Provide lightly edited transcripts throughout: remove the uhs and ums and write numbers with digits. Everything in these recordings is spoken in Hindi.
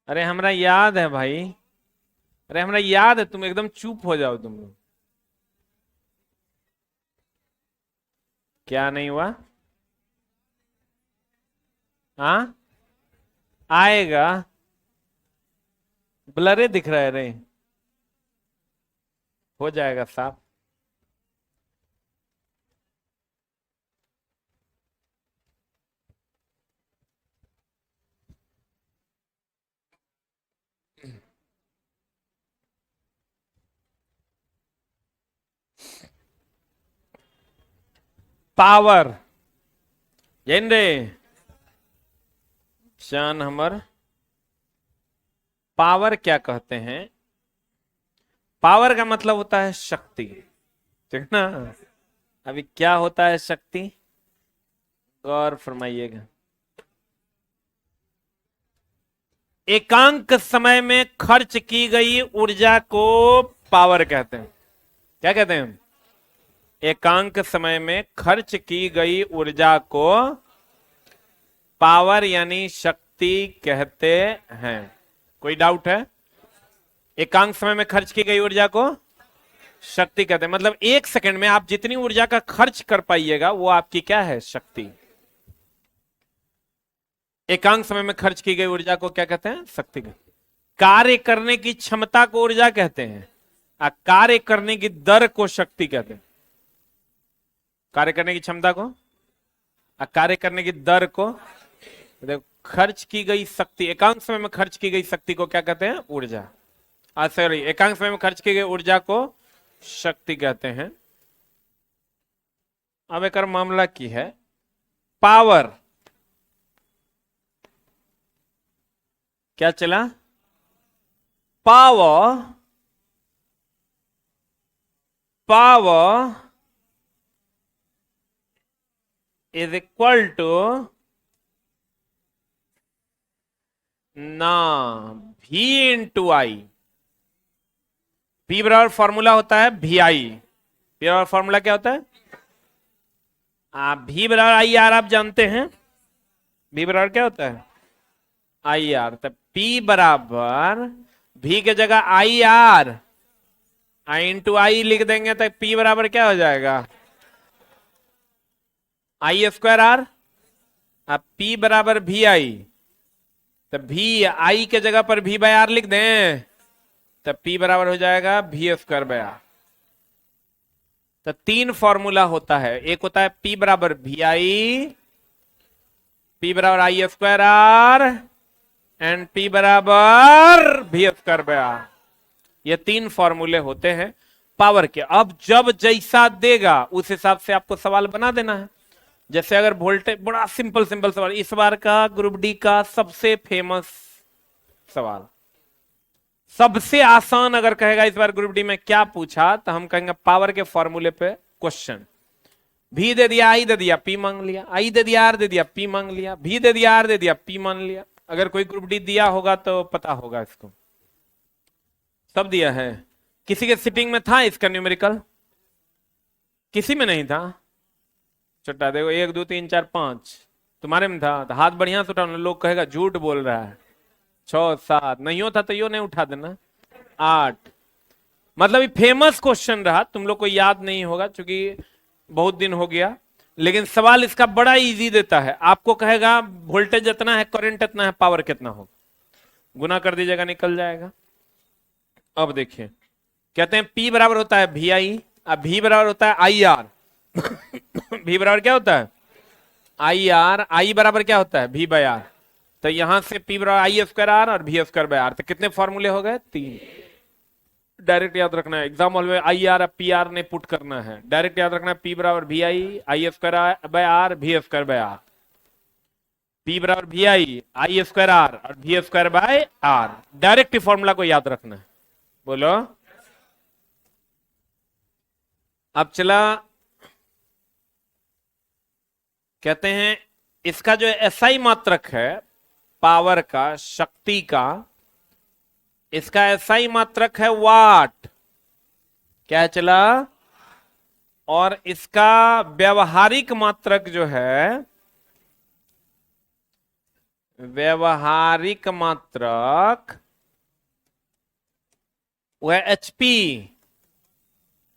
अरे हमरा याद है भाई। अरे हमरा याद है, तुम एकदम चुप हो जाओ तुम लोग। क्या नहीं हुआ? हाँ, आएगा। ब्लरे दिख रहा है रे। हो जाएगा साफ। पावर। जैन रे। जान हमर। पावर क्या कहते हैं? पावर का मतलब होता है शक्ति। ठीक ना? अभी क्या होता है शक्ति? गौर फरमाइएगा। एकांक समय में खर्च की गई ऊर्जा को पावर कहते हैं। क्या कहते हैं? एकांक समय में खर्च की गई ऊर्जा को पावर यानी शक्ति कहते हैं। कोई डाउट है? एकांक समय में खर्च की गई ऊर्जा को शक्ति कहते हैं। मतलब एक सेकंड में आप जितनी ऊर्जा का खर्च कर पाइएगा वो आपकी क्या है? शक्ति। एकांक समय में खर्च की गई ऊर्जा को क्या कहते हैं? शक्ति। कार्य करने की क्षमता को ऊर्जा कहते हैं और कार्य करने की दर को शक्ति कहते हैं। कार्य करने की क्षमता को और कार्य करने की दर को। देखो, खर्च की गई शक्ति, एकांक समय में खर्च की गई शक्ति को क्या कहते हैं? ऊर्जा। सॉरी, एकांक समय में खर्च की गई ऊर्जा को शक्ति कहते हैं। अब एक और मामला की है। पावर क्या चला? Power, power is equal to ना V इंटू आई। P बराबर फॉर्मूला होता है VI। P बराबर फॉर्मूला क्या होता है? V बराबर आई आर, आप जानते हैं। V बराबर क्या होता है? I R. तो P बराबर V के जगह आई आर, आई इंटू आई लिख देंगे तो P बराबर क्या हो जाएगा? आई स्क्वायर आर। अब P बराबर VI, तो V आई के जगह पर V बाय आर लिख दें तो P बराबर हो जाएगा V स्क्वायर बाय आर। तो तीन फॉर्मूला होता है। एक होता है P बराबर VI, P बराबर I square are and P बराबर V स्क्वायर बाय आर। ये तीन फॉर्मूले होते हैं पावर के। अब जब जैसा देगा उस हिसाब से आपको सवाल बना देना है। जैसे अगर वोल्टेज, बड़ा सिंपल सिंपल सवाल, इस बार का ग्रुप डी का सबसे फेमस सवाल, सबसे आसान अगर कहेगा इस बार ग्रुप डी में क्या पूछा, तो हम कहेंगे पावर के फॉर्मूले पे क्वेश्चन। भी दे दिया, आई दे दिया, पी मांग लिया, आई दे दिया, आर दे दिया, पी मांग लिया, भी दे दिया, आर दे दिया, पी मान लिया। अगर कोई ग्रुप डी दिया होगा तो पता होगा इसको। सब दिया है। किसी के सिटिंग में था इसका न्यूमेरिकल? किसी में नहीं था। छोटा देखो, 1 2 3 4 5 तुम्हारे में था तो हाथ बढ़िया से उठाओ। लोग कहेगा झूठ बोल रहा है। 6 7 नहीं होता तो यो नहीं उठा देना। 8। मतलब ये फेमस क्वेश्चन रहा, तुम लोग को याद नहीं होगा क्योंकि बहुत दिन हो गया। लेकिन सवाल इसका बड़ा इजी देता है। आपको कहेगा वोल्टेज इतना है, करंट इतना है, पावर कितना होगा, गुना कर दीजिएगा, निकल जाएगा। अब देखिए, कहते हैं P बराबर होता है VI और V बराबर होता है IR। V बराबर क्या होता है? IR। I बराबर क्या होता है? V by R. तो यहां से P बराबर आई स्क्वायर आर और V स्क्वायर बाय आर। तो कितने फॉर्मूले हो गए? 3। डायरेक्ट याद रखना है, एग्जाम हॉल में आई आर पी आर ने पुट करना है। डायरेक्ट याद रखना है P बराबर VI, I square by R, V square by R. P बराबर VI, आई स्क्वायर आर और V square by R. Direct formula को याद रखना है। बोलो। अब चला, कहते हैं इसका जो एसआई मात्रक है पावर का, शक्ति का, इसका एसआई मात्रक है वाट। क्या चला? और इसका व्यवहारिक मात्रक जो है व्यवहारिक मात्रक वो है एचपी।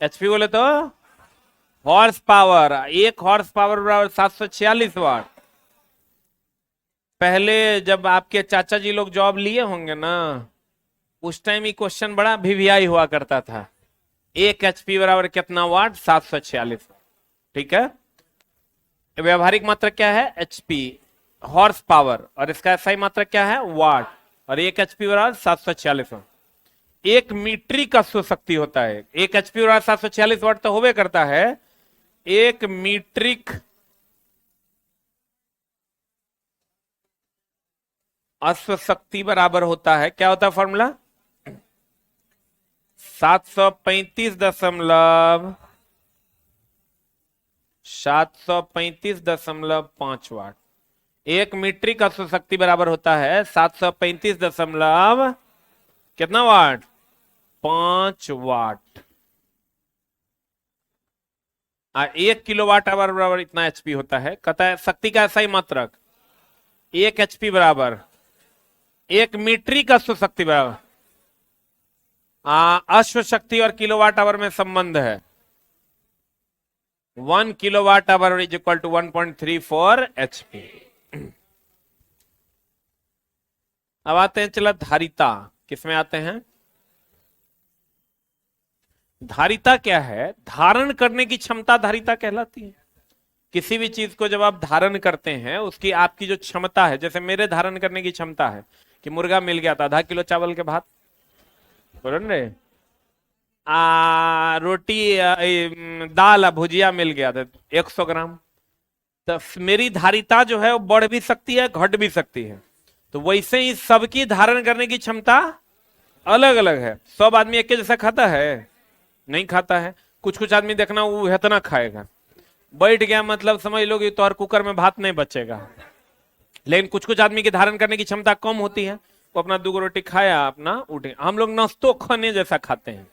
एचपी बोले तो हॉर्स पावर। एक हॉर्स पावर बराबर 746 वाट। पहले जब आपके चाचा जी लोग जॉब लिए होंगे ना, उस टाइम ये क्वेश्चन बड़ा वीवीआई हुआ करता था। एक एचपी बराबर कितना वाट? 746 वाट। ठीक है। व्यवहारिक मात्रक क्या है? एचपी, हॉर्स पावर, और इसका एसआई मात्रक क्या है? वाट। और एक एचपी बराबर 746 वाट। एक मीट्रिक अश्व शक्ति होता है। एक एचपी बराबर 746 वाट तो होवे करता है। एक मीट्रिक अश्व शक्ति बराबर होता है, क्या होता है फॉर्मूला? 735.5 वाट। एक मीट्रिक अश्व शक्ति बराबर होता है 735 दशमलव कितना वाट? 5 वाट। 1 किलोवाट आवर बराबर इतना एचपी होता है। कहता है शक्ति का ऐसा ही मात्रक एक एचपी बराबर एक मीट्रिक अश्व शक्ति बराबर। अश्व शक्ति और किलोवाट आवर में संबंध है। 1 kilowatt hour is equal to 1.34 HP. अब आते हैं, चला धारिता किसमें आते हैं? धारिता क्या है? धारण करने की क्षमता धारिता कहलाती है। किसी भी चीज को जब आप धारण करते हैं, उसकी आपकी जो क्षमता है, जैसे मेरे धारण करने की क्षमता है कि मुर्गा मिल गया था, आधा किलो चावल के भात बोल रहे, रोटी दाल भुजिया मिल गया था 100 ग्राम। तो मेरी धारिता जो है वो बढ़ भी सकती है, घट भी सकती है। तो वैसे ही सबकी धारण करने की क्षमता अलग अलग है। सब आदमी एक जैसा खाता है? नहीं खाता है। कुछ कुछ आदमी देखना वो इतना खाएगा, बैठ गया मतलब समझ लो कि तो और कुकर में भात नहीं बचेगा। लेकिन कुछ कुछ आदमी की धारण करने की क्षमता कम होती है, वो अपना 2 रोटी खाया अपना उठे। हम लोग नाश्तो खाने जैसा खाते हैं,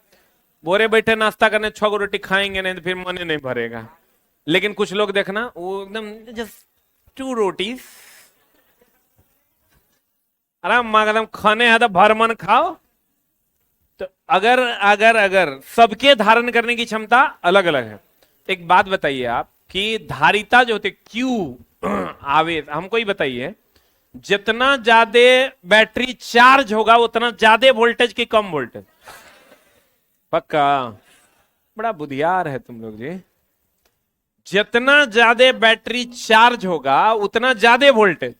बोरे बैठे नाश्ता करने 6 रोटी खाएंगे नहीं तो फिर मन नहीं भरेगा। लेकिन कुछ लोग देखना वो एकदम जस्ट 2 रोटीज आराम एकदम खाने है तो भर मन खाओ। तो अगर अगर अगर सबके धारण करने की क्षमता अलग अलग है। एक बात बताइए आप कि धारिता जो होती है क्यू आवेश, हमको ही बताइए, जितना ज्यादा बैटरी चार्ज होगा उतना ज्यादा वोल्टेज की कम वोल्टेज? पक्का? बड़ा बुद्धियार है तुम लोग जी। जितना ज्यादा बैटरी चार्ज होगा उतना ज्यादा वोल्टेज।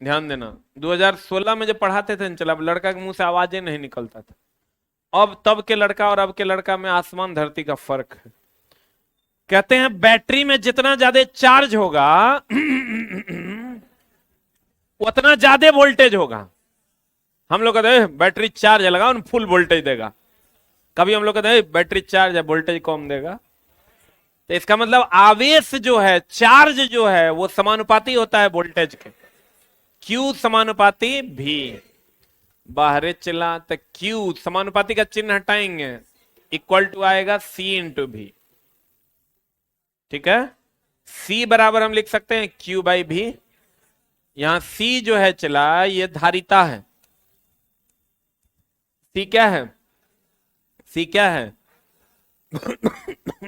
ध्यान देना, 2016 में जब पढ़ाते थे चला लड़का के मुंह से आवाजें नहीं निकलता था। अब तब के लड़का और अब के लड़का में आसमान धरती का फर्क है। कहते हैं बैटरी में जितना ज्यादा चार्ज होगा उतना ज्यादा वोल्टेज होगा। हम लोग कहते हैं बैटरी चार्ज है लगाओ फुल वोल्टेज देगा। कभी हम लोग कहते हैं बैटरी चार्ज है वोल्टेज कम देगा। तो इसका मतलब आवेश जो है, चार्ज जो है, वो समानुपाती होता है वोल्टेज के। Q समानुपाती V। बाहर चला तो Q समानुपाती का चिन्ह हटाएंगे, इक्वल टू आएगा C इंटू V। ठीक है। C बराबर हम लिख सकते हैं Q बाई V। यहां C जो है चला ये धारिता है। C क्या है? C क्या है?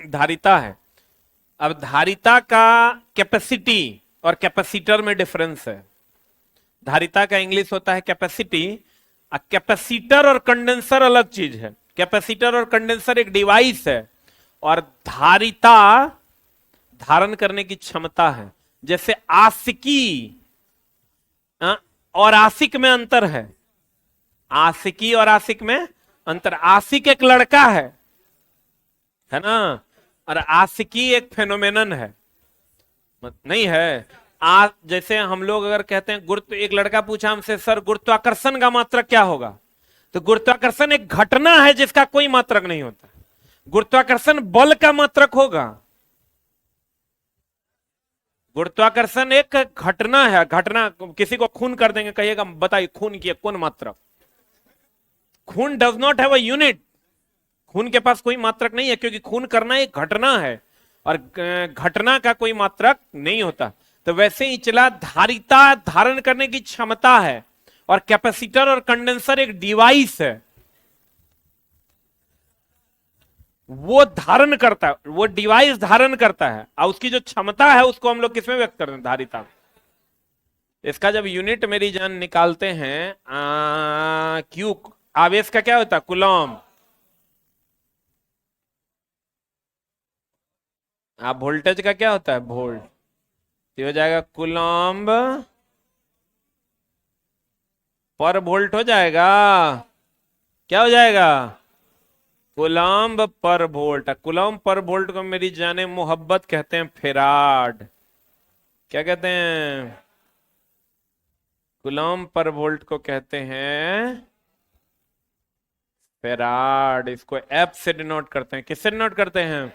धारिता है। अब धारिता का कैपेसिटी और कैपेसिटर में डिफरेंस है। धारिता का इंग्लिश होता है कैपेसिटी। कैपेसिटर और कंडेंसर अलग चीज है। कैपेसिटर और कंडेंसर एक डिवाइस है, और धारिता धारण करने की क्षमता है। जैसे आशिकी और आशिक में अंतर है। आशिकी और आशिक में अंतर। आशिक एक लड़का है ना, और आशिकी एक फेनोमेनन है, नहीं है। जैसे हम लोग अगर कहते हैं गुरुत्व, एक लड़का पूछा हमसे सर गुरुत्वाकर्षण का मात्रक क्या होगा, तो गुरुत्वाकर्षण एक घटना है जिसका कोई मात्रक नहीं होता। गुरुत्वाकर्षण बल का मात्रक होगा। गुरुत्वाकर्षण एक घटना है। घटना, किसी को खून कर देंगे, कहिएगा बताइए खून की कौन मात्रक? खून does not have a unit. खून के पास कोई मात्रक नहीं है, क्योंकि खून करना एक घटना है और घटना का कोई मात्रक नहीं होता। तो वैसे ही चला धारिता धारण करने की क्षमता है, और कैपेसिटर और कंडेंसर एक डिवाइस है, वो धारण करता है, वो डिवाइस धारण करता है, और उसकी जो क्षमता है उसको हम लोग किसमें व्यक्त करते हैं? धारिता। इसका जब यूनिट मेरी जान निकालते हैं, क्यू, आवेश का क्या होता है? कूलॉम। वोल्टेज का क्या होता है? वोल्ट। तो हो जाएगा कूलॉम्ब पर वोल्ट हो जाएगा। क्या हो जाएगा? कूलॉम्ब पर वोल्ट। कूलॉम्ब पर वोल्ट को मेरी जाने मोहब्बत कहते हैं फेराड। क्या कहते हैं? कूलॉम्ब पर वोल्ट को कहते हैं फेराड। इसको एफ से डिनोट करते हैं। किससे डिनोट करते हैं?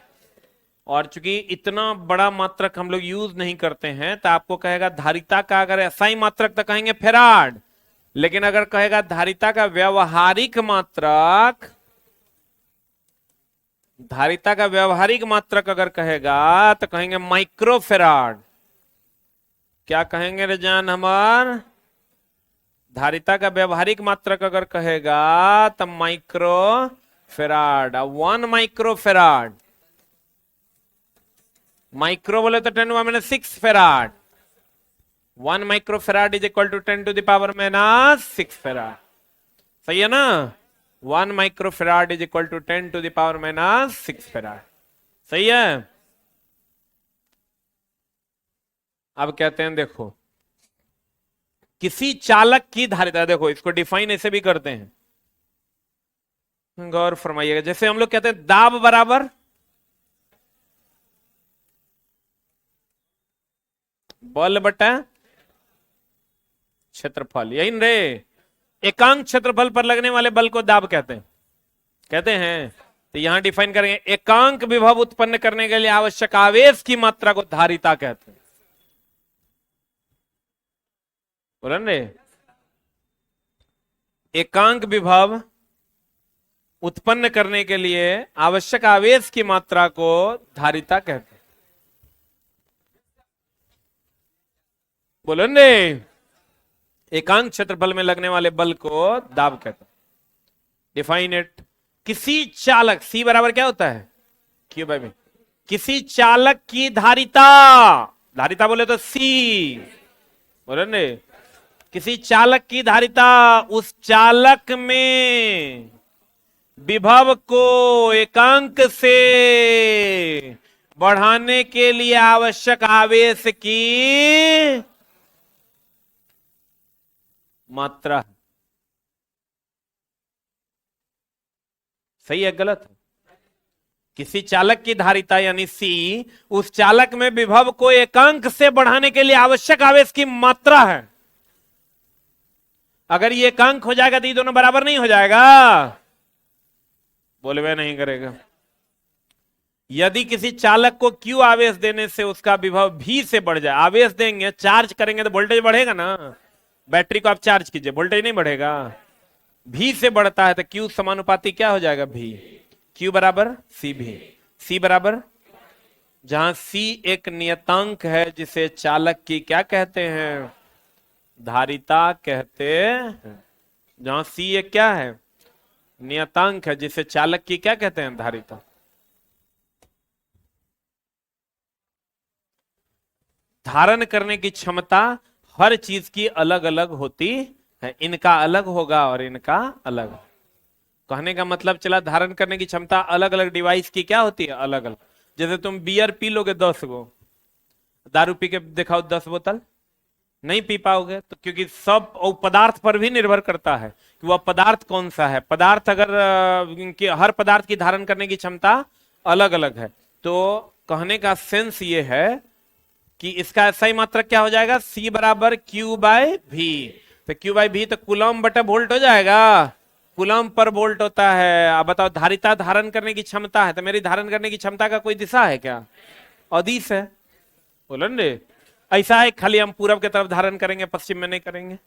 और चूंकि इतना बड़ा मात्रक हम लोग यूज नहीं करते हैं, तो आपको कहेगा धारिता का अगर ऐसा ही मात्रक तो कहेंगे फेराड, लेकिन अगर कहेगा धारिता का व्यवहारिक मात्रक, धारिता का व्यवहारिक मात्रक अगर कहेगा तो कहेंगे माइक्रोफेराड। क्या कहेंगे रे जान हमार? धारिता का व्यवहारिक मात्रक अगर कहेगा तो माइक्रोफेराड। 1 माइक्रोफेराड, माइक्रो बोले तो 10⁻⁶ farad. 1 microfarad is equal to 10⁻⁻6 farad. सही है ना? 1 microfarad is equal to 10⁻⁻6 farad. सही है? अब कहते हैं देखो, किसी चालक की धारिता, देखो इसको डिफाइन ऐसे भी करते हैं, गौर फरमाइएगा। जैसे हम लोग कहते हैं दाब बराबर बल बटा क्षेत्रफल, यही रे। एकांक क्षेत्रफल पर लगने वाले बल को दाब कहते हैं। कहते हैं तो यहां डिफाइन करेंगे, एकांक विभव उत्पन्न करने के लिए आवश्यक आवेश की मात्रा को धारिता कहते हैं। बोला रे, एकांक विभव उत्पन्न करने के लिए आवश्यक आवेश की मात्रा को धारिता कहते हैं। बोलो ने, एकांक क्षेत्रफल में लगने वाले बल को दाब कहते हैं। Define it. किसी चालक, सी बराबर क्या होता है? Q by B. किसी चालक की धारिता, धारिता बोले तो सी, बोले ने, किसी चालक की धारिता उस चालक में विभव को एकांक से बढ़ाने के लिए आवश्यक आवेश की मात्रा है। सही है गलत है? किसी चालक की धारिता यानी सी उस चालक में विभव को एकांक से बढ़ाने के लिए आवश्यक आवेश की मात्रा है। अगर ये एकांक हो जाएगा तो ये दोनों बराबर नहीं हो जाएगा। बोलवे नहीं करेगा। यदि किसी चालक को क्यू आवेश देने से उसका विभव भी से बढ़ जाए, आवेश देंगे, चार्ज करेंगे तो वोल्टेज बढ़ेगा ना। बैटरी को आप चार्ज कीजिए, वोल्टेज नहीं बढ़ेगा। भी से बढ़ता है तो क्यू समानुपाती क्या हो जाएगा? भी। क्यू बराबर सी भी। सी बराबर, जहां सी एक नियतांक है जिसे चालक की क्या कहते हैं? धारिता कहते हैं। जहां सी एक क्या है? नियतांक है जिसे चालक की क्या कहते हैं? धारिता। धारण करने की क्षमता हर चीज की अलग अलग होती है। इनका अलग होगा और इनका अलग। कहने का मतलब चला, धारण करने की क्षमता अलग अलग डिवाइस की क्या होती है? अलग अलग। जैसे तुम बियर पी लोगे 10 गो, दारू पी के दिखाओ 10 बोतल, नहीं पी पाओगे। तो क्योंकि सब पदार्थ पर भी निर्भर करता है कि वह पदार्थ कौन सा है। पदार्थ अगर हर पदार्थ की धारण करने की क्षमता अलग अलग है, तो कहने का सेंस ये है कि इसका सही मात्रक क्या हो जाएगा? सी बराबर क्यू बाय भी। तो क्यू बाय भी तो कूलम बटा वोल्ट हो जाएगा। कूलम पर वोल्ट होता है। अब बताओ, धारिता धारण करने की क्षमता है, तो मेरी धारण करने की क्षमता का कोई दिशा है क्या? अदिश है। बोलो ने, ऐसा है खाली हम पूरब की तरफ धारण करेंगे, पश्चिम में नहीं करेंगे।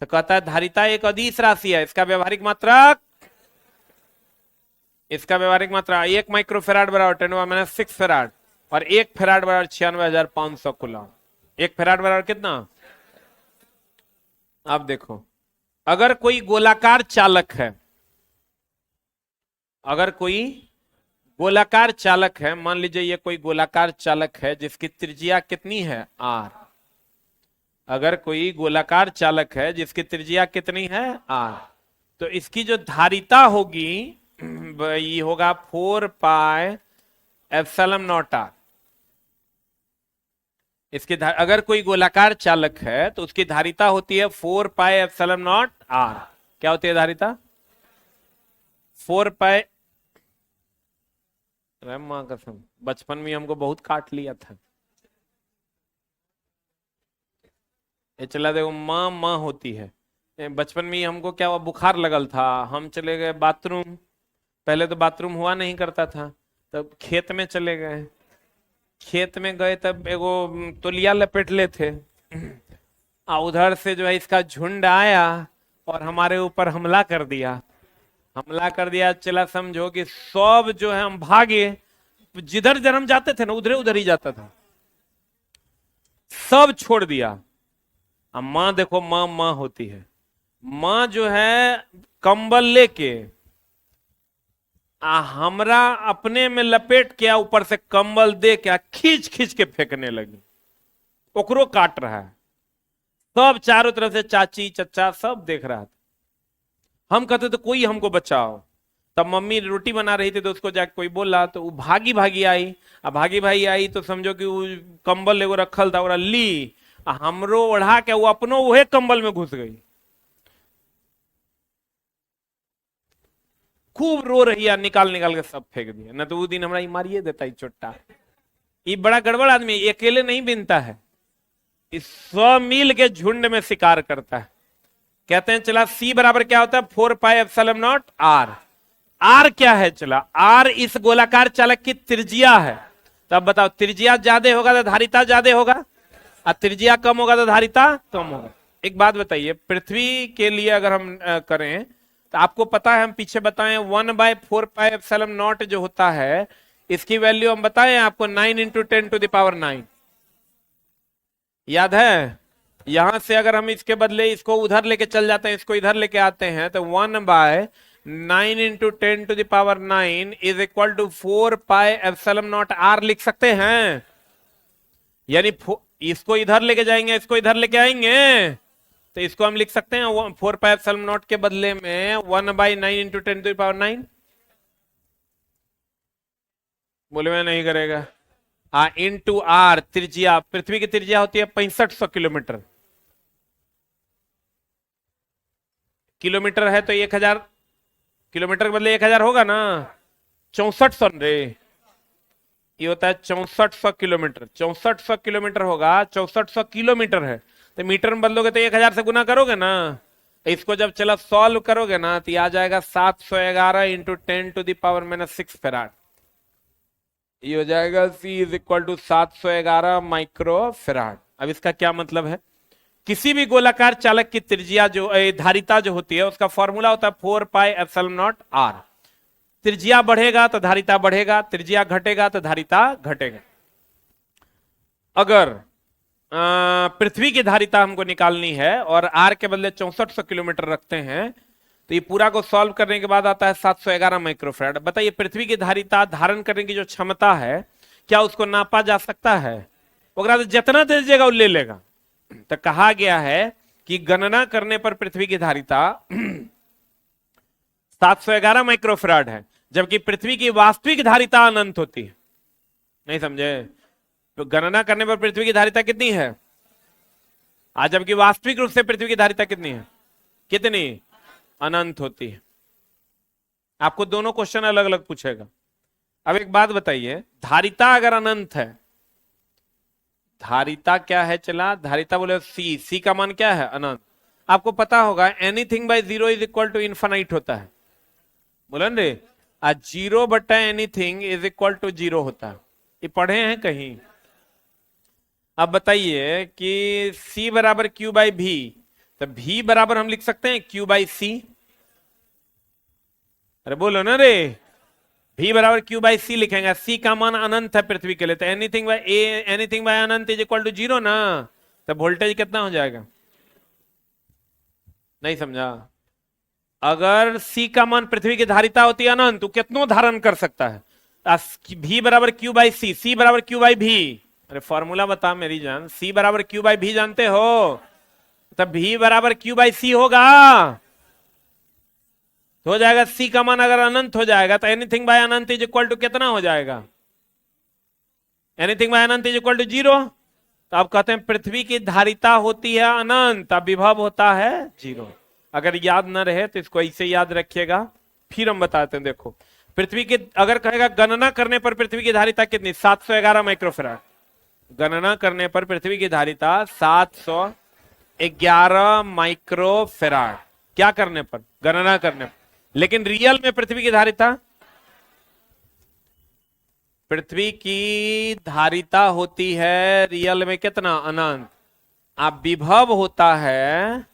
तो कहता है धारिता एक अदिश राशि है। इसका व्यवहारिक मात्रक, इसका व्यवहारिक मात्रा 1 माइक्रोफेराड बराबर 10⁻⁶ फेराड, और 1 फेराड बराबर 96,500 कूलम। 1 फैराड बराबर कितना? अब देखो, अगर कोई गोलाकार चालक है, अगर कोई गोलाकार चालक है, मान लीजिए ये कोई गोलाकार चालक है जिसकी त्रिज्या कितनी है? R। अगर कोई गोलाकार चालक है जिसकी त्रिज्या कितनी है? R, तो इसकी जो धारिता होगी ये होगा 4 पाई एप्सिलॉन नॉट R। इसकी अगर कोई गोलाकार चालक है तो उसकी धारिता होती है 4 पाई एप्सिलॉन नॉट R। क्या होती है धारिता? 4 पाई। मां कसम, बचपन में हमको बहुत काट लिया था। ये चला देखो, माँ माँ होती है। बचपन में ही हमको क्या हुआ, बुखार लगल था, हम चले गए बाथरूम। पहले तो बाथरूम हुआ नहीं करता था, तब खेत में चले गए। खेत में गए तब एगो तौलिया लपेट ले थे, उधर से जो है इसका झुंड आया और हमारे ऊपर हमला कर दिया। हमला कर दिया, चला समझो कि सब जो है हम भागे, जिधर जन्म जाते थे ना उधर उधर ही जाता था, सब छोड़ दिया। अब माँ देखो, माँ माँ होती है। माँ जो है कंबल लेके हमरा अपने में लपेट के ऊपर से कंबल दे के खींच खींच के फेंकने लगी। ओकरो काट रहा है, सब चारों तरफ से चाची चचा सब देख रहा था। हम कहते थे कोई हमको बचाओ। तब मम्मी रोटी बना रही थी तो उसको जाके कोई बोला, तो वो भागी भागी आई। अब भागी भागी आई तो समझो कि वो कंबल एगो रखल था, ली हमरो ओढ़ा के वो अपनो वही कंबल में घुस गई। खूब रो रही है, निकाल निकाल के सब फेंक दिया। न तो वो दिन हमारा मारिए देता ही चोट्टा। ये बड़ा गड़बड़ आदमी, अकेले नहीं बिनता है, इस सब मिल के झुंड में शिकार करता है। कहते हैं चला C बराबर क्या होता है? 4 pi epsilon naught R। R क्या है? चला R इस गोलाकार चालक की त्रिज्या है। तो अब बताओ, त्रिज्या ज्यादा होगा तो धारिता ज्यादा होगा, और त्रिज्या कम होगा तो धारिता कम होगा। एक बात बताइए, पृथ्वी के लिए अगर हम करें तो आपको पता है, हम पीछे बताएं 1/4 पाई एप्सिलॉन नॉट जो होता है, इसकी वैल्यू हम बताएं आपको 9 × 10⁹ याद है? यहां से अगर हम इसके बदले इसको उधर लेके चल जाते हैं, इसको इधर लेके आते हैं, तो 1/9 × 10⁹ is equal to 4 pi epsilon naught R लिख सकते हैं। यानी इसको इधर लेके जाएंगे, इसको इधर लेके आएंगे, तो इसको हम लिख सकते हैं 4 पाई एप्सिलॉन नॉट के बदले में 1/9 × 10⁹ बोले मैं नहीं करेगा। इंटू R त्रिज्या, पृथ्वी की त्रिज्या होती है 6500 किलोमीटर। किलोमीटर है तो 1000 किलोमीटर के बदले 1000 होगा ना, 6400 रे, ये होता है 6400 किलोमीटर। 6400 किलोमीटर होगा, 6400 किलोमीटर है तो मीटर में बदलोगे तो 1000 से गुना करोगे ना। इसको जब चला सॉल्व करोगे ना तो आ जाएगा 711 × 10⁻⁶ फैराड। ये हो जाएगा C is equal to 711 micro farad. अब इसका क्या मतलब है? किसी भी गोलाकार चालक की त्रिज्या जो धारिता जो होती है उसका फॉर्मूला होता है 4 पाई एप्सिलॉन नॉट R। त्रिज्या बढ़ेगा तो धारिता बढ़ेगा, त्रिज्या घटेगा तो धारिता घटेगा। अगर पृथ्वी की धारिता हमको निकालनी है और R के बदले 6400 किलोमीटर रखते हैं, तो ये पूरा को सॉल्व करने के बाद आता है 711 माइक्रोफैराड। बताइए, पृथ्वी की धारिता धारण करने की जो क्षमता है, क्या उसको नापा जा सकता है? तो जितना दीजिएगा वो ले लेगा। तो कहा गया है कि गणना करने पर पृथ्वी की धारिता 711 माइक्रोफैराड है, जबकि पृथ्वी की वास्तविक धारिता अनंत होती है। नहीं समझे? तो गणना करने पर पृथ्वी की धारिता कितनी है? आज जबकि वास्तविक रूप से पृथ्वी की धारिता कितनी है? कितनी? अनंत होती है। आपको दोनों क्वेश्चन अलग अलग पूछेगा। अब एक बात बताइए, धारिता अगर अनंत है, धारिता क्या है? चला धारिता बोले C का मान क्या है? अनंत। आपको पता होगा anything by 0 is equal to infinite होता है, बोलन रे। 0/anything इज इक्वल टू 0 होता है, ये पढ़े हैं कहीं? अब बताइए कि C बराबर Q/V, तो V बराबर हम लिख सकते हैं Q/C। अरे बोलो ना रे, v बराबर q बाई सी लिखेंगे, c का मान अनंत है पृथ्वी के लिए, तो एनीथिंग बाय अनंत इज इक्वल टू 0 ना, तो वोल्टेज कितना हो जाएगा? नहीं समझा? अगर c का मान पृथ्वी की धारिता होती है अनंत, तो कितनों धारण कर सकता है? v बराबर q बाई सी, c बराबर q बाई भी। अरे फॉर्मूला बता मेरी जान, c बराबर q बाई भी जानते हो, तब v बराबर q बाई सी होगा, तो हो जाएगा c का मान अगर अनंत हो जाएगा तो एनीथिंग बाय अनंत इज इक्वल टू कितना हो जाएगा? एनीथिंग बाय अनंत इज इक्वल टू 0। तो आप कहते हैं पृथ्वी की धारिता होती है अनंत, अब विभव होता है 0। अगर याद ना रहे तो इसको ऐसे याद रखिएगा, फिर हम बताते हैं। देखो पृथ्वी की अगर कहेगा गणना करने पर पृथ्वी की धारिता कितनी, 711 माइक्रोफेराड। गणना करने पर पृथ्वी की धारिता 711 माइक्रोफेराड, क्या करने पर? गणना करने पर। लेकिन रियल में पृथ्वी की धारिता, पृथ्वी की धारिता होती है रियल में कितना? अनंत। अब विभव होता है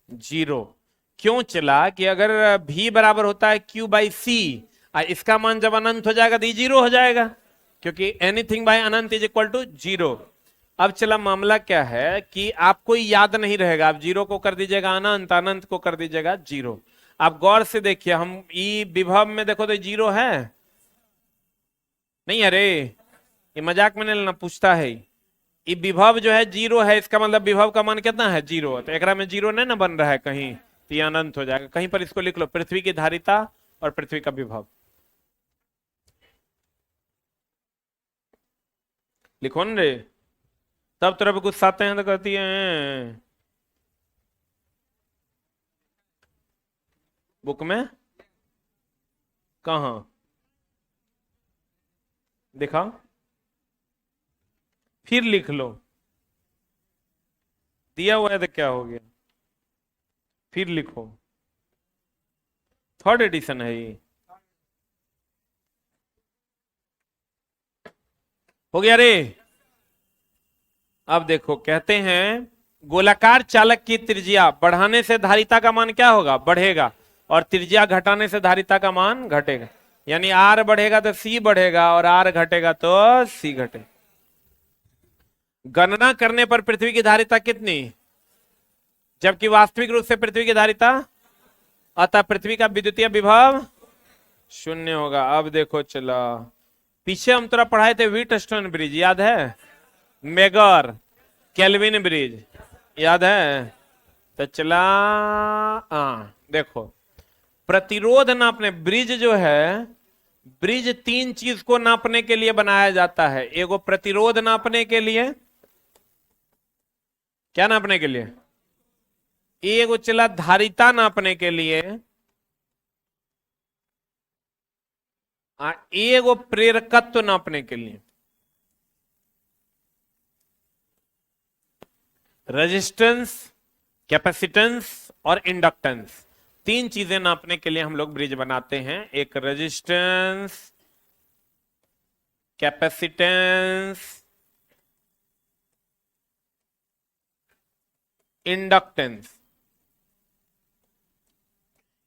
0। क्यों चला कि अगर v बराबर होता है q बाई सी, इसका मान जब अनंत हो जाएगा तो ये 0 हो जाएगा, क्योंकि एनीथिंग बाय अनंत इज इक्वल टू 0। अब चला मामला क्या है कि आपको याद नहीं रहेगा, आप 0 को कर दीजिएगा अनंत, अनंत को कर दीजिएगा 0। आप गौर से देखिए, हम ई विभव में देखो तो 0 है नहीं? अरे ये मजाक में नहीं लेना, पूछता है ये विभव जो है 0 है, इसका मतलब विभव का मान कितना है? 0। तो एकरा में 0 नहीं ना बन रहा है कहीं, तो ये अनंत हो जाएगा। कहीं पर इसको लिख लो, पृथ्वी की धारिता और पृथ्वी का विभव लिखो न रे, तब तरफ गुस्सा आते हैं तो कहती है बुक में कहा दिखा, फिर लिख लो, दिया हुआ है तो क्या हो गया, फिर लिखो, 3rd एडिशन है ये। हो गया रे? अब देखो कहते हैं गोलाकार चालक की त्रिज्या बढ़ाने से धारिता का मान क्या होगा? बढ़ेगा, और त्रिज्या घटाने से धारिता का मान घटेगा। यानी r बढ़ेगा तो c बढ़ेगा, और r घटेगा तो c घटेगा। गणना करने पर पृथ्वी की धारिता कितनी, जबकि वास्तविक रूप से पृथ्वी की धारिता, अतः पृथ्वी का विद्युतीय विभव 0 होगा। अब देखो चला, पीछे हम थोड़ा पढ़ाए थे व्हीटस्टोन ब्रिज, याद है? मेगर केल्विन ब्रिज, याद है? तो चला देखो, प्रतिरोध नापने, ब्रिज जो है, ब्रिज 3 चीज को नापने के लिए बनाया जाता है। एगो प्रतिरोध नापने के लिए, क्या नापने के लिए? एगो चला धारिता नापने के लिए, एगो प्रेरकत्व नापने के लिए। रेजिस्टेंस, कैपेसिटेंस और इंडक्टेंस, 3 चीजें नापने के लिए हम लोग ब्रिज बनाते हैं। एक रेजिस्टेंस, कैपेसिटेंस, इंडक्टेंस।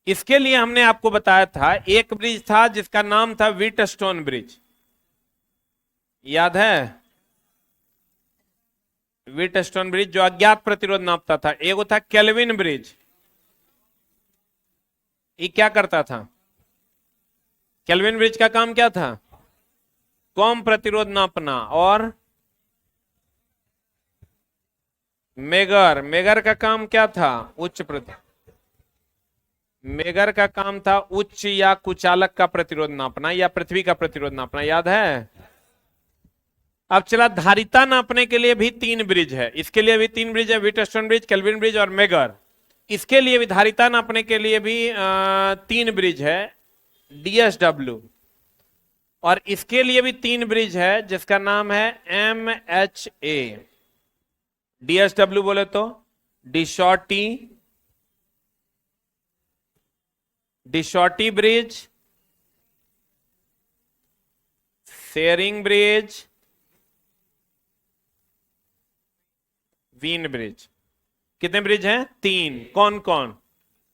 इसके लिए हमने आपको बताया था, एक ब्रिज था जिसका नाम था व्हीटस्टोन ब्रिज, याद है? व्हीटस्टोन ब्रिज जो अज्ञात प्रतिरोध नापता था। एगो था केल्विन ब्रिज, ये क्या करता था? केल्विन ब्रिज का काम क्या था? कम प्रतिरोध नापना। और मेगर का काम क्या था? उच्च प्रतिरोध। मेगर का काम था उच्च या कुचालक का प्रतिरोध नापना, या पृथ्वी का प्रतिरोध नापना, याद है? अब चला धारिता नापने के लिए भी 3 ब्रिज है, इसके लिए भी 3 ब्रिज है, व्हीटस्टोन ब्रिज, केल्विन ब्रिज और मेगर। इसके लिए भी धारिता नापने के लिए भी 3 ब्रिज है, DSW। और इसके लिए भी 3 ब्रिज है जिसका नाम है MHA। DSW बोले तो De Sauty, De Sauty bridge, Schering bridge, Wien bridge. कितने ब्रिज हैं? 3। कौन कौन?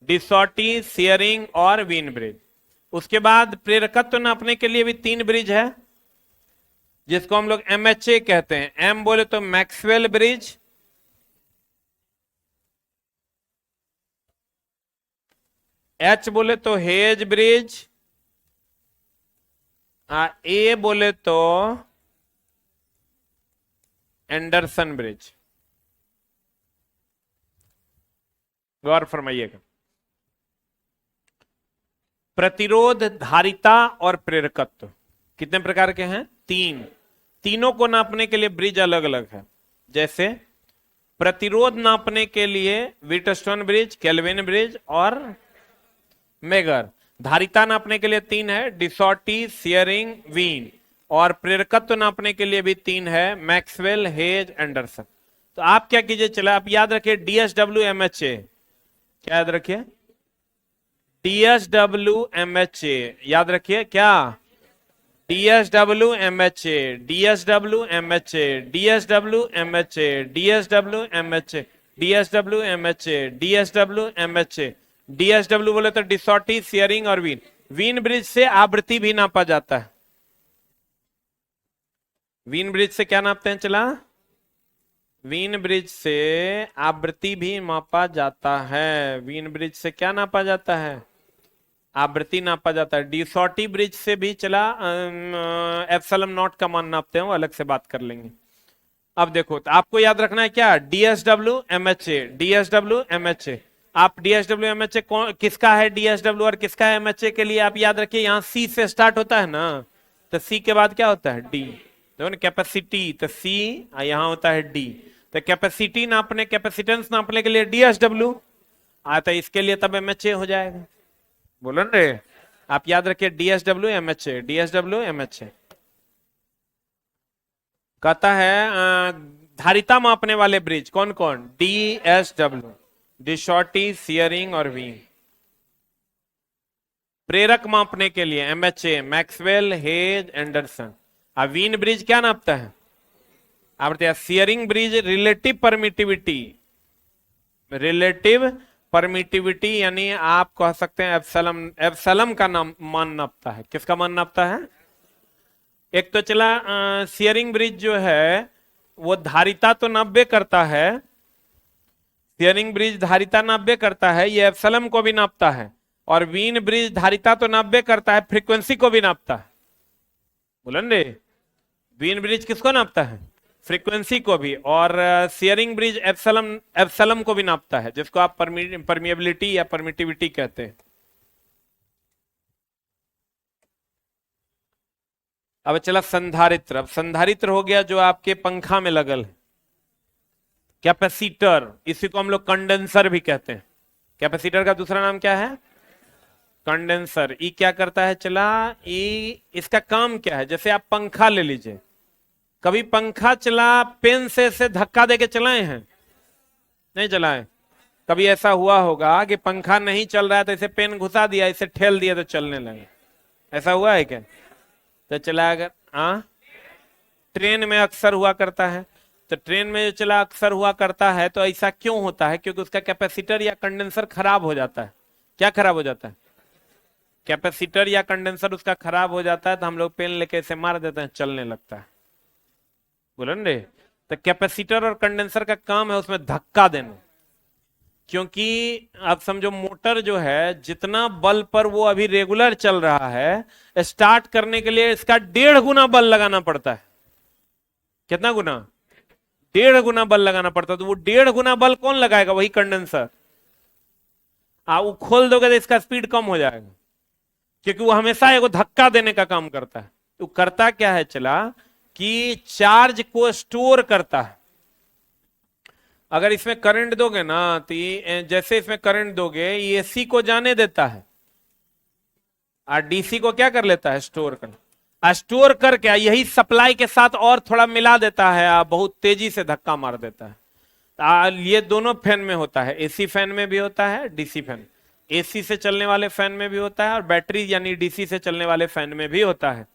डिसॉटी, सियरिंग और वीन ब्रिज। उसके बाद प्रेरकत्व नापने के लिए भी 3 ब्रिज है, जिसको हम लोग MHA कहते हैं। एम बोले तो मैक्सवेल ब्रिज, एच बोले तो हेज ब्रिज, ए बोले तो एंडरसन ब्रिज। गौर फरमाइएगा। प्रतिरोध, धारिता और प्रेरकत्व कितने प्रकार के हैं? 3। तीनों को नापने के लिए ब्रिज अलग अलग है। जैसे प्रतिरोध नापने के लिए व्हीटस्टोन ब्रिज, केल्विन ब्रिज और मेगर। धारिता नापने के लिए 3 है, डिसॉटी, सियरिंग, वीन। और प्रेरकत्व नापने के लिए भी 3 है, मैक्सवेल, हेज, एंडरसन। तो आप क्या कीजिए, चला आप याद रखिए DSW MHA। क्या याद रखिए? DSW MHA याद रखिए। क्या? DSW MHA, DSW MHA, DSW MHA, DSW MHA, DSW MHA, DSW MHA। DSW बोले तो डिसॉटी, सियरिंग और वीन। वीन ब्रिज से आवृत्ति भी नापा जाता है। वीन ब्रिज से क्या नापते हैं? चला वीन ब्रिज से आवृत्ति भी मापा जाता है। वीन ब्रिज से क्या नापा जाता है? आवृत्ति नापा जाता है। डिसॉटी ब्रिज से भी चला एप्सिलॉन नॉट का मान नापते हैं, वो अलग से बात कर लेंगे। अब देखो, तो आपको याद रखना है क्या? DSW MHA, DSW MHA। आप DSW MHA किसका है? DSW और किसका है MHA के लिए आप याद रखिए, यहाँ C से स्टार्ट होता है ना, तो C के बाद क्या होता है? D। देखो ना, कैपेसिटी तो C, यहाँ होता है D। तो कैपेसिटी नापने, कैपेसिटेंस नापने के लिए DSW आता है, इसके लिए तब MHA हो जाएगा। बोलो ना रे, आप याद रखिए DSW MHA, DSW MHA। कहता है धारिता मापने वाले ब्रिज कौन कौन? DSW, डिसॉटी, सियरिंग और वीन। प्रेरक मापने के लिए MHA, मैक्सवेल, हेज, एंडरसन। अब वीन ब्रिज क्या नापता है? आवृत्ति। Shearing bridge relative permittivity, relative permittivity यानी आप कह सकते हैं एप्सिलॉन का नाम मान नापता है। किसका मान नापता है? एक तो चला सियरिंग ब्रिज जो है वो धारिता तो 90 करता है, सियरिंग ब्रिज धारिता 90 करता है, ये एप्सिलॉन को भी नापता है। और वीन ब्रिज धारिता तो 90 करता है, फ्रीक्वेंसी को भी नापता है। बोलन रे, वीन ब्रिज किसको नापता है? फ्रीक्वेंसी को भी। और सियरिंग ब्रिज एप्सिलॉन को भी नापता है, जिसको आप परमिएबिलिटी या परमिटिविटी कहते हैं। अब चला संधारित्र। अब संधारित्र हो गया जो आपके पंखा में लगल है। कैपेसिटर, इसी को हम लोग कंडेंसर भी कहते हैं। कैपेसिटर का दूसरा नाम क्या है? कंडेंसर। ई क्या करता है? चला ई इसका काम क्या है? जैसे आप पंखा ले लीजिए, कभी पंखा चला पेन से धक्का देके चलाए हैं? नहीं चलाए। कभी ऐसा हुआ होगा कि पंखा नहीं चल रहा है तो इसे पेन घुसा दिया, इसे ठेल दिया तो चलने लगे। ऐसा हुआ है क्या? तो चला अगर ट्रेन में अक्सर हुआ करता है। तो ट्रेन में जो चला अक्सर हुआ करता है, तो ऐसा क्यों होता है? क्योंकि उसका कैपेसिटर या कंडेंसर खराब हो जाता है। क्या खराब हो जाता है? कैपेसिटर या कंडेंसर उसका खराब हो जाता है, तो हम लोग पेन लेके इसे मार देते हैं, चलने लगता है। बोलो रे, तो कैपेसिटर और कंडेंसर का काम है उसमें धक्का देना। क्योंकि आप समझो मोटर जो है, जितना बल पर वो अभी रेगुलर चल रहा है, स्टार्ट करने के लिए इसका 1.5 गुना बल लगाना पड़ता है। कितना गुना? 1.5 गुना बल लगाना पड़ता है। तो वो 1.5 गुना बल कौन लगाएगा? वही कंडेंसर। वो खोल दोगे तो इसका स्पीड कम हो जाएगा, क्योंकि वो हमेशा एगो धक्का देने का काम करता है। तो करता क्या है चला कि चार्ज को स्टोर करता है। अगर इसमें करंट दोगे ना, तो जैसे इसमें करंट दोगे, ये AC को जाने देता है और DC को क्या कर लेता है? स्टोर कर। स्टोर करके यही सप्लाई के साथ और थोड़ा मिला देता है, बहुत तेजी से धक्का मार देता है। ये दोनों फैन में होता है। AC फैन में भी होता है, DC फैन। AC से चलने वाले फैन में भी होता है, और बैटरी यानी DC से चलने वाले फैन में भी होता है।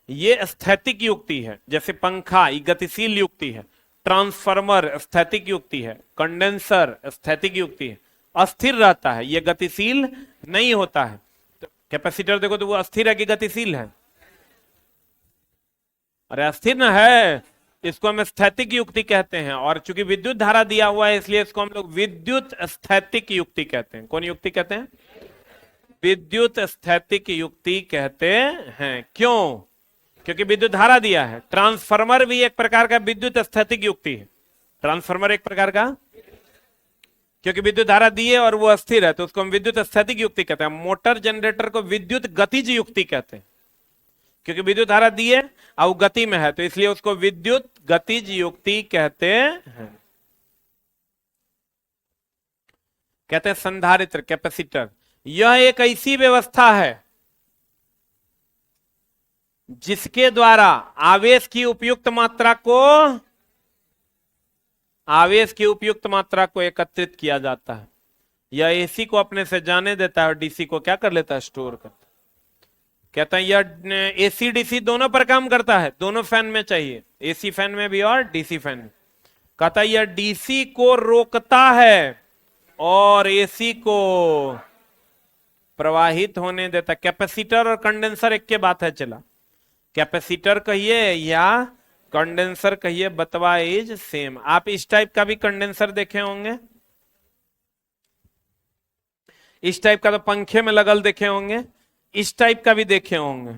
ये स्थैतिक युक्ति है। जैसे पंखा, ये गतिशील युक्ति है। ट्रांसफार्मर स्थैतिक युक्ति है। कंडेंसर स्थैतिक युक्ति है। अस्थिर रहता है, ये गतिशील नहीं होता है। तो कैपेसिटर देखो तो वो अस्थिर है कि गतिशील है? अरे अस्थिर ना है, इसको हम स्थैतिक युक्ति कहते हैं। और चूंकि विद्युत धारा दिया हुआ है इसलिए इसको हम लोग विद्युत स्थैतिक युक्ति कहते हैं। कौन युक्ति कहते हैं? विद्युत स्थैतिक युक्ति कहते हैं। क्यों? क्योंकि विद्युत धारा दिया है। ट्रांसफार्मर भी एक प्रकार का विद्युत स्थैतिक युक्ति है। ट्रांसफार्मर एक प्रकार का, क्योंकि विद्युत धारा दी है और वो अस्थिर है तो उसको हम विद्युत स्थैतिक युक्ति कहते हैं। मोटर जनरेटर को विद्युत गतिज युक्ति कहते हैं, क्योंकि विद्युत धारा दी है और गति में है तो इसलिए उसको विद्युत गतिज युक्ति कहते हैं। कहते हैं संधारित्र, कैपेसिटर। यह एक ऐसी व्यवस्था है जिसके द्वारा आवेश की उपयुक्त मात्रा को एकत्रित किया जाता है। यह एसी को अपने से जाने देता है और डीसी को क्या कर लेता है? स्टोर करता है। कहता है यह एसी डीसी दोनों पर काम करता है, दोनों फैन में चाहिए, एसी फैन में भी और डीसी फैन में। कहता है यह डीसी को रोकता है और एसी को प्रवाहित होने देता। कैपेसिटर और कंडेंसर एक के बात है। चला, कैपेसिटर कहिए या कंडेंसर कहिए, बतवा इज सेम। आप इस टाइप का भी कंडेंसर देखे होंगे, इस टाइप का तो पंखे में लगल देखे होंगे, इस टाइप का भी देखे होंगे,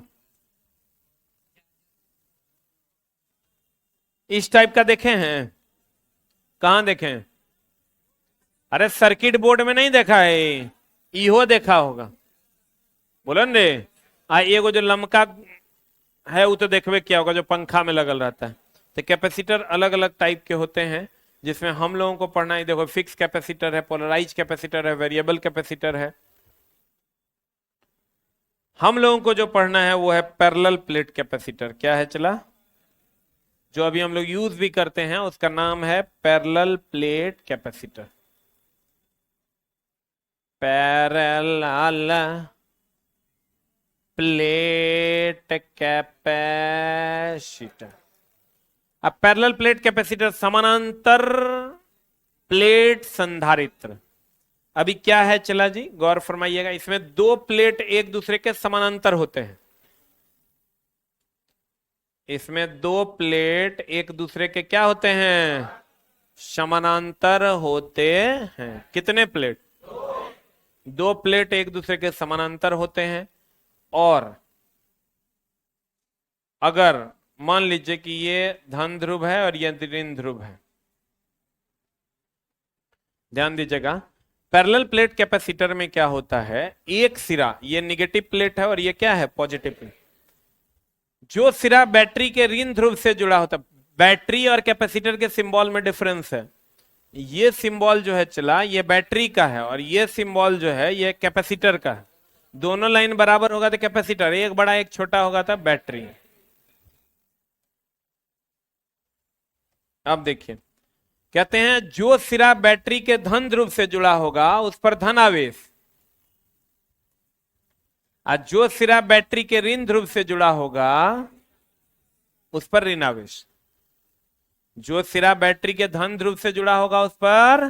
इस टाइप का देखे हैं? कहां देखे हैं? अरे सर्किट बोर्ड में नहीं देखा है, इहो देखा होगा। बोलो न रे, एगो जो लमका है वो तो देखबे क्या होगा, जो पंखा में लगल रहता है। तो कैपेसिटर अलग अलग टाइप के होते हैं जिसमें हम लोगों को पढ़ना है। देखो, फिक्स कैपेसिटर है, पोलराइज कैपेसिटर है, वेरिएबल कैपेसिटर है। हम लोगों को जो पढ़ना है वो है पैरेलल प्लेट कैपेसिटर। क्या है? चला, जो अभी हम लोग यूज भी करते हैं उसका नाम है parallel plate capacitor. Parallel plate capacitor. अब पैरेलल प्लेट कैपेसिटर समानांतर प्लेट संधारित्र। अभी क्या है? चला जी, गौर फरमाइएगा। इसमें दो प्लेट एक दूसरे के समानांतर होते हैं। इसमें दो प्लेट एक दूसरे के क्या होते हैं? समानांतर होते हैं। कितने प्लेट? दो प्लेट एक दूसरे के समानांतर होते हैं। और अगर मान लीजिए कि ये धन ध्रुव है और ये ऋण ध्रुव है, ध्यान दीजिएगा। पैरेलल प्लेट कैपेसिटर में क्या होता है? एक सिरा ये निगेटिव प्लेट है और ये क्या है? Positive plate. जो सिरा बैटरी के ऋण ध्रुव से जुड़ा होता है, बैटरी और कैपेसिटर के सिंबल में डिफरेंस है। ये सिंबल जो है चला, ये बैटरी का है और ये सिंबल जो है ये कैपेसिटर का है। दोनों लाइन बराबर होगा तो कैपेसिटर, एक बड़ा एक छोटा होगा तो बैटरी। अब देखिए, कहते हैं जो सिरा बैटरी के धन ध्रुव से जुड़ा होगा उस पर धन आवेश, और जो सिरा बैटरी के ऋण ध्रुव से जुड़ा होगा उस पर ऋण आवेश। जो सिरा बैटरी के धन ध्रुव से जुड़ा होगा उस पर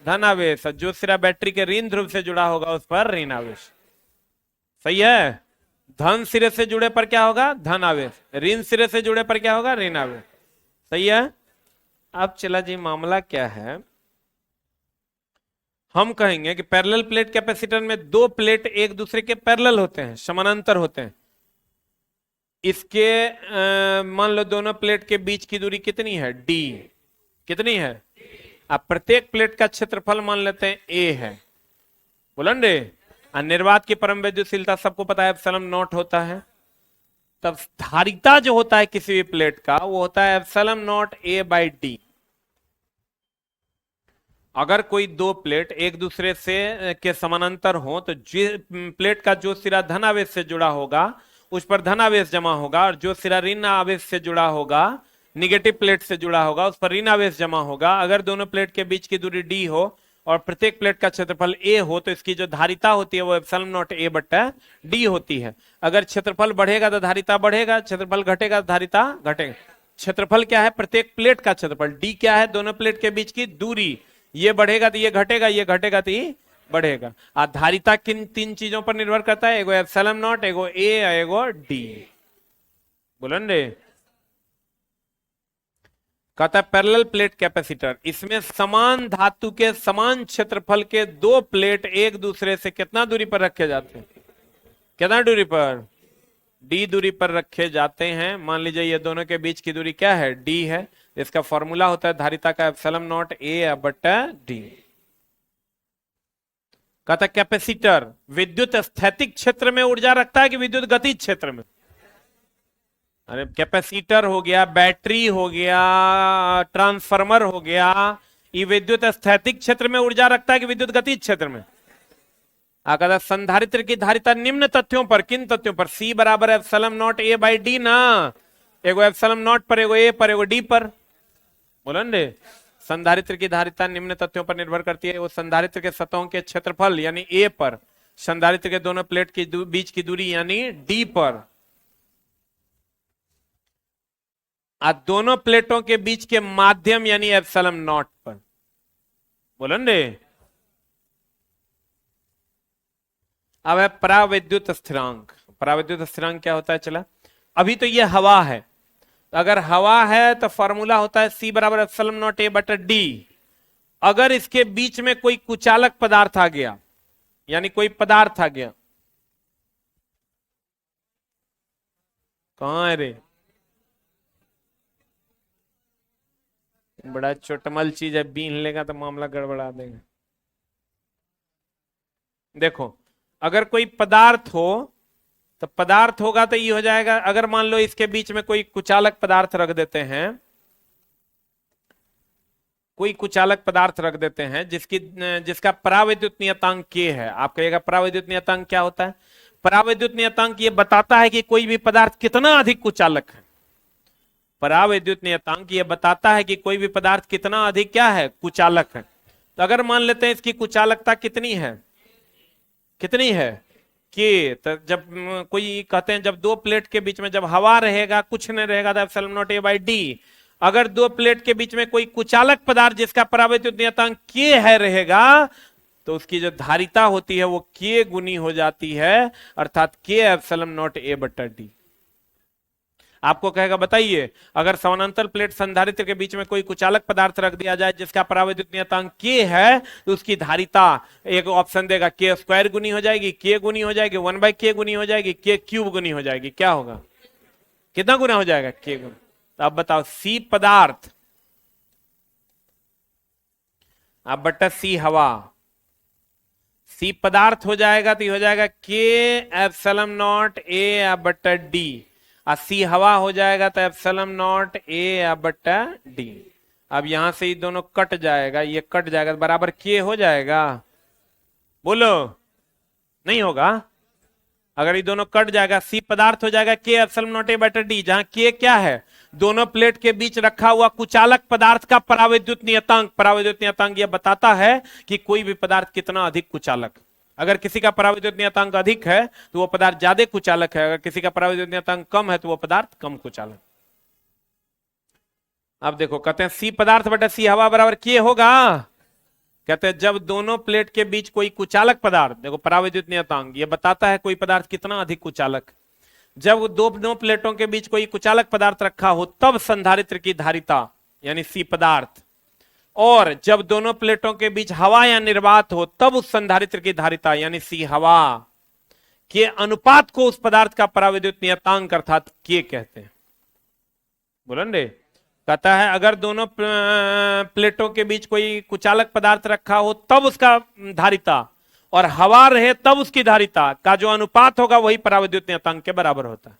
धन आवेश, और जो सिरा बैटरी के ऋण ध्रुव से जुड़ा होगा उस पर ऋण आवेश। सही है? धन सिरे से जुड़े पर क्या होगा? धन आवेश। ऋण सिरे से जुड़े पर क्या होगा? ऋण आवेश। सही है? अब चला जी, मामला क्या है, हम कहेंगे कि पैरेलल प्लेट कैपेसिटर में दो प्लेट एक दूसरे के पैरेलल होते हैं, समानांतर होते हैं। इसके मान लो दोनों प्लेट के बीच की दूरी कितनी है? डी। कितनी है? अब प्रत्येक प्लेट का क्षेत्रफल मान लेते हैं ए है। बोलन रे, निर्वात की परम विद्युतशीलता सबको पता है एप्सिलॉन नॉट होता है। तब धारिता जो होता है किसी भी प्लेट का वो होता है epsilon not a by D. अगर कोई दो प्लेट एक दूसरे से के समानांतर हो तो प्लेट का जो सिरा धन आवेश से जुड़ा होगा उस पर धन आवेश जमा होगा, और जो सिरा ऋण आवेश से जुड़ा होगा, निगेटिव प्लेट से जुड़ा होगा, उस पर ऋण आवेश जमा होगा। अगर दोनों प्लेट के बीच की दूरी डी हो और प्रत्येक प्लेट का क्षेत्रफल ए हो तो इसकी जो धारिता होती है वो एप्सिलॉन नॉट ए बट्टा डी होती है। अगर क्षेत्रफल बढ़ेगा तो धारिता बढ़ेगा, क्षेत्रफल घटेगा तो धारिता घटेगा। क्षेत्रफल क्या है? प्रत्येक प्लेट का क्षेत्रफल। डी क्या है? दोनों प्लेट के बीच की दूरी। ये बढ़ेगा तो ये घटेगा, ये घटेगा तो ये बढ़ेगा। धारिता किन तीन चीजों पर निर्भर करता है? एगो एप्सिलॉन नॉट, एगो ए, एगो डी। बोलन रे। कहता है पैरेलल प्लेट कैपेसिटर, इसमें समान धातु के समान क्षेत्रफल के दो प्लेट एक दूसरे से कितना दूरी पर रखे जाते हैं? कितना दूरी पर? डी दूरी पर रखे जाते हैं। मान लीजिए ये दोनों के बीच की दूरी क्या है? डी है। इसका फॉर्मूला होता है धारिता का एप्सिलॉन नॉट ए बटा डी। कहता है कैपेसिटर विद्युत स्थैतिक क्षेत्र में ऊर्जा रखता है कि विद्युत गतिज क्षेत्र में? अरे कैपेसिटर हो गया, बैटरी हो गया, ट्रांसफार्मर हो गया, ये विद्युत स्थैतिक क्षेत्र में ऊर्जा रखता है कि विद्युत गतिज क्षेत्र में? अगर संधारित्र की धारिता निम्न तथ्यों पर, किन तथ्यों पर? सी बराबर epsilon not a by D ना, एगो एप्सिलॉन नॉट पर, एगो ए पर, एगो डी पर। बोलो रे। संधारित्र की धारिता निम्न तथ्यों पर निर्भर करती है। वो संधारित्र के सतहों के क्षेत्रफल यानी ए पर, संधारित्र के दोनों प्लेट के बीच की दूरी यानी डी पर, दोनों प्लेटों के बीच के माध्यम यानी एप्सिलॉन नॉट पर। बोलो रे। अब है पराविद्युत स्थिरांक। पराविद्युत स्थिरांक क्या होता है? चला, अभी तो ये हवा है, अगर हवा है तो फॉर्मूला होता है सी बराबर एप्सिलॉन नॉट ए बटा डी। अगर इसके बीच में कोई कुचालक पदार्थ आ गया, यानी कोई पदार्थ आ गया, कहां है रे? बड़ा चोटमल चीज है, बीन लेगा तो मामला गड़बड़ा देगा। देखो, अगर कोई पदार्थ हो तो पदार्थ होगा तो ये हो जाएगा, अगर मान लो इसके बीच में कोई कुचालक पदार्थ रख देते हैं, कोई कुचालक पदार्थ रख देते हैं जिसका परावैद्युत नियतांक के है। आप कहिएगा परावैद्युत नियतांक क्या होता है? परावैद्युत नियतांक ये बताता है कि कोई भी पदार्थ कितना अधिक कुचालक है। परावैद्युत नियतांक ये बताता है कि कोई भी पदार्थ कितना अधिक क्या है? कुचालक है। तो अगर मान लेते हैं इसकी कुचालकता कितनी है? कितनी है? के। तो जब कोई कहते हैं जब दो प्लेट के बीच में जब हवा रहेगा, कुछ नहीं रहेगा, तो epsilon not a by D. अगर दो प्लेट के बीच में कोई कुचालक पदार्थ जिसका परावैद्युत नियतांक के है रहेगा, तो उसकी जो धारिता होती है वो के गुनी हो जाती है, अर्थात के एप्सिलॉन नॉट ए बटा डी। आपको कहेगा बताइए, अगर समानांतर प्लेट संधारित्र के बीच में कोई कुचालक पदार्थ रख दिया जाए जिसका परावैद्युत नियतांक के है, तो उसकी धारिता एक ऑप्शन देगा के स्क्वायर गुनी हो जाएगी, के गुनी हो जाएगी, 1/k गुनी हो जाएगी, के क्यूब गुनी हो जाएगी। क्या होगा? कितना गुना हो जाएगा? के गुना। तो अब बताओ, सी पदार्थ अब बटा सी हवा, सी पदार्थ हो जाएगा तो हो जाएगा के एप्सिलॉन नॉट ए बटा डी, और सी हवा हो जाएगा तो एप्सिलॉन नॉट ए बटा डी। अब यहां से ये दोनों कट जाएगा, ये कट जाएगा, बराबर के हो जाएगा। बोलो, नहीं होगा? अगर ये दोनों कट जाएगा, सी पदार्थ हो जाएगा के एप्सिलॉन नॉट ए बटा डी, जहां के क्या है? दोनों प्लेट के बीच रखा हुआ कुचालक पदार्थ का परावैद्युत नियतांक। परावैद्युत नियतांक यह बताता है कि कोई भी पदार्थ कितना अधिक कुचालक। अगर किसी का परावैद्युत नियतांक अधिक है तो वो पदार्थ ज्यादा कुचालक है, अगर किसी का परावैद्युत नियतांक कम है तो वो पदार्थ कम कुचालक। अब देखो, कहते हैं सी पदार्थ बटा सी हवा बराबर के होगा। कहते हैं जब दोनों प्लेट के बीच कोई कुचालक पदार्थ, देखो परावैद्युत नियतांक ये बताता है कोई पदार्थ कितना अधिक कुचालक। जब दोनों प्लेटों के बीच कोई कुचालक पदार्थ रखा हो तब संधारित्र की धारिता यानी सी पदार्थ, और जब दोनों प्लेटों के बीच हवा या निर्वात हो तब उस संधारित्र की धारिता यानी सी हवा के अनुपात को उस पदार्थ का परावैद्युत नियतांक अर्थात के कहते हैं। बोलन रे। कहता है अगर दोनों प्लेटों के बीच कोई कुचालक पदार्थ रखा हो तब उसका धारिता, और हवा रहे तब उसकी धारिता का जो अनुपात होगा वही परावैद्युत नियतांक के बराबर होता है।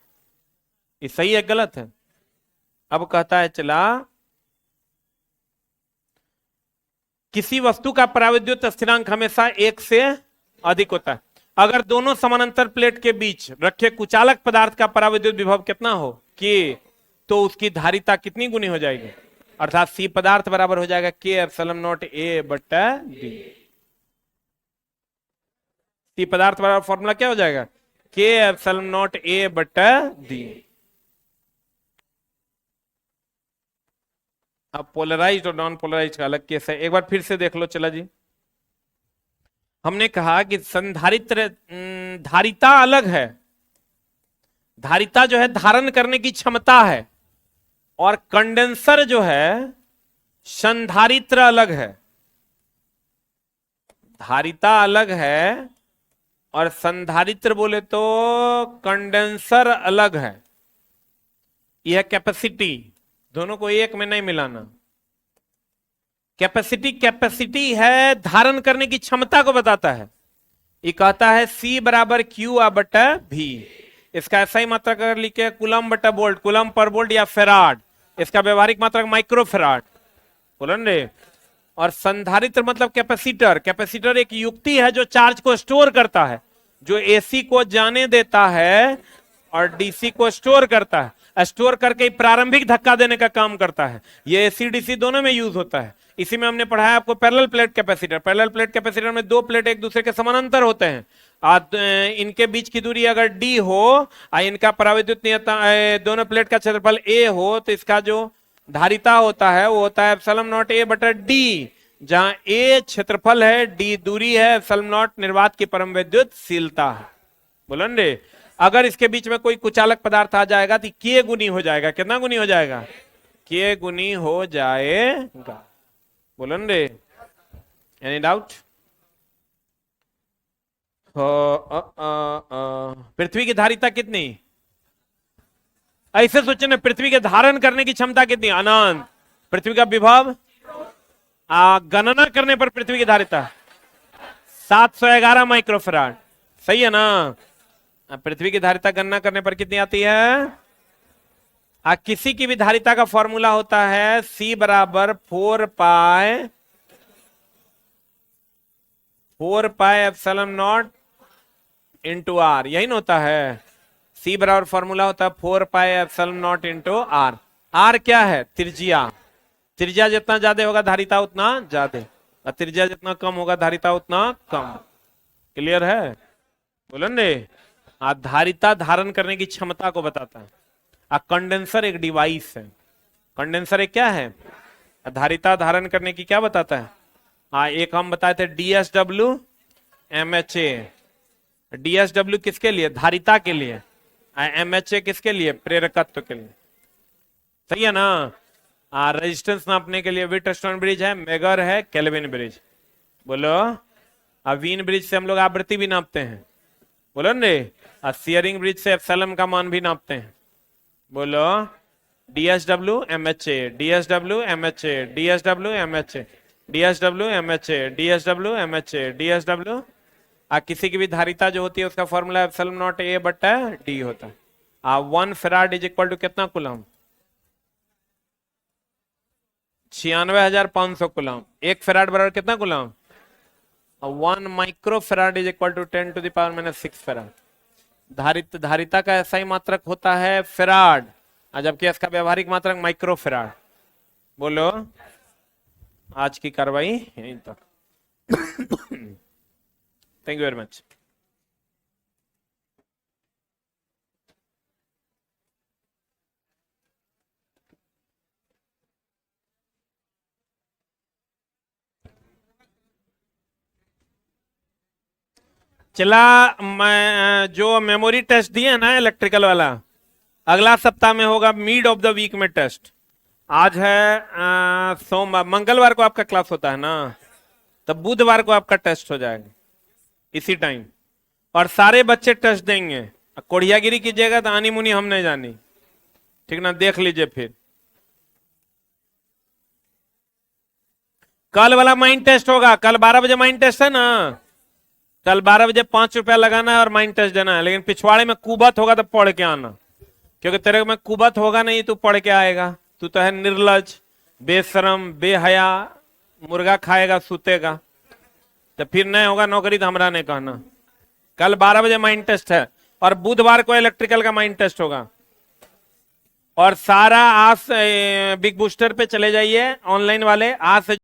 ये सही है गलत है? अब कहता है चला, किसी वस्तु का परावैद्युत स्थिरांक हमेशा एक से अधिक होता है। अगर दोनों समानांतर प्लेट के बीच रखे कुचालक पदार्थ का परावैद्युत विभव कितना हो के, तो उसकी धारिता कितनी गुनी हो जाएगी? अर्थात सी पदार्थ बराबर हो जाएगा के एप्सिलॉन नॉट ए बटा डी। सी पदार्थ बराबर फॉर्मूला क्या हो जाएगा? के एप्सिलॉन नॉट ए बटा डी। अब पोलराइज्ड और नॉन पोलराइज्ड का अलग केस है, एक बार फिर से देख लो। चला जी, हमने कहा कि संधारित्र धारिता अलग है, धारिता जो है धारण करने की क्षमता है, और कंडेंसर जो है संधारित्र अलग है। धारिता अलग है और संधारित्र बोले तो कंडेंसर अलग है। यह कैपेसिटी, दोनों को एक में नहीं मिलाना। कैपेसिटी है, धारण करने की क्षमता को बताता है। ये कहता है C बराबर Q बटा V। इसका ऐसा ही मात्रक अगर लिखे कुलम बटा वोल्ट, कुलम पर वोल्ट या फेराड, इसका व्यवहारिक मात्रक माइक्रोफेराड, बोलन रे। और संधारित्र मतलब कैपेसिटर। कैपेसिटर एक युक्ति है जो चार्ज को स्टोर करता है, जो एसी को जाने देता है और डीसी को स्टोर करता है, स्टोर करके प्रारंभिक धक्का देने का काम करता है। ये एसी डीसी दोनों में यूज होता है। इसी में हमने पढ़ाया आपको parallel plate capacitor. Parallel plate capacitor में दो प्लेट एक दूसरे के समानांतर होते हैं, इनके बीच की दूरी अगर डी हो और इनका पराविद्युत नियतांक दोनों प्लेट का क्षेत्रफल ए हो, तो इसका जो धारिता होता है वो होता है एप्सिलॉन नॉट ए बटा डी, जहां ए क्षेत्रफल है, डी दूरी है, एप्सिलॉन नॉट निर्वात की परम विद्युतशीलता है। बोलन रे। अगर इसके बीच में कोई कुचालक पदार्थ आ जाएगा तो के गुनी हो जाएगा। कितना गुनी हो जाएगा? के गुनी हो जाएगा। बोलन रे। Any doubt? पृथ्वी की धारिता कितनी? ऐसे सोचे ना, पृथ्वी के धारण करने की क्षमता कितनी? अनंत। पृथ्वी का विभव गणना करने पर पृथ्वी की धारिता 711 माइक्रोफेराड। सही है ना? पृथ्वी की धारिता गणना करने पर कितनी आती है? किसी की भी धारिता का फॉर्मूला होता है C बराबर 4 pi epsilon naught into R. यही ना होता है? C बराबर फॉर्मूला होता है 4 pi epsilon naught into R. R क्या है? त्रिज्या। त्रिज्या जितना ज्यादा होगा धारिता उतना ज्यादा, और त्रिज्या जितना कम होगा धारिता उतना कम। क्लियर है? बोलन रे। धारिता धारण करने की क्षमता को बताता है। कंडेंसर एक डिवाइस है। कंडेंसर एक क्या है? धारिता धारण करने की क्या बताता है? एक हम बताए थे DSW MHA। DSW किसके लिए? धारिता के लिए। MHA किसके लिए? प्रेरकत्व के लिए। सही है ना? रेजिस्टेंस नापने के लिए व्हीटस्टोन ब्रिज है, मेगर है, केल्विन ब्रिज। बोलो। वीन ब्रिज से हम लोग आवृत्ति भी नापते हैं। बोलो रे। सियरिंग ब्रिज से एप्सिलॉन का मान भी नापते हैं। बोलो। DSW MHA, DSW MHA, DSW MHA, DSW MHA, DSW MHA, DSW। किसी की भी धारिता जो होती है उसका फॉर्मूला एप्सिलॉन नॉट ए बटा डी होता है। 1 फेराड इज इक्वल टू कितना कूलम? 96,500 कूलम। 1 फेराड बराबर कितना कूलम? 1 micro farad is equal to 10 to the power -6 farad. धारिता का ऐसा ही मात्रक होता है फेराड, जबकि इसका व्यवहारिक मात्रक माइक्रो फेराड। बोलो। आज की कार्रवाई यहीं तक। Thank you very much. चला, मैं जो मेमोरी टेस्ट दिए ना इलेक्ट्रिकल वाला, अगला सप्ताह में होगा मिड ऑफ द वीक में टेस्ट। आज है सोमवार, मंगलवार को आपका क्लास होता है ना, तब बुधवार को आपका टेस्ट हो जाएगा इसी टाइम। और सारे बच्चे टेस्ट देंगे। कोढ़ियागिरी कीजिएगा तो आनी मुनी हम नहीं जानी, ठीक ना? देख लीजिए फिर। कल वाला माइंड टेस्ट होगा, कल 12 बजे माइंड टेस्ट है ना। कल 12 बजे 5 रुपया लगाना है और माइंड टेस्ट देना है। लेकिन पिछवाड़े में कुबत होगा तो पढ़ के आना, क्योंकि तेरे में कुबत होगा नहीं तो पढ़ के आएगा। तू तो है निर्लज, बेशरम, बेहया, मुर्गा खाएगा सूतेगा, तो फिर नहीं होगा नौकरी तो हमरा नहीं कहना। कल 12 बजे माइंड टेस्ट है और बुधवार को इलेक्ट्रिकल का माइंड टेस्ट होगा। और सारा आज बिग बूस्टर पे चले जाइए ऑनलाइन वाले, आज से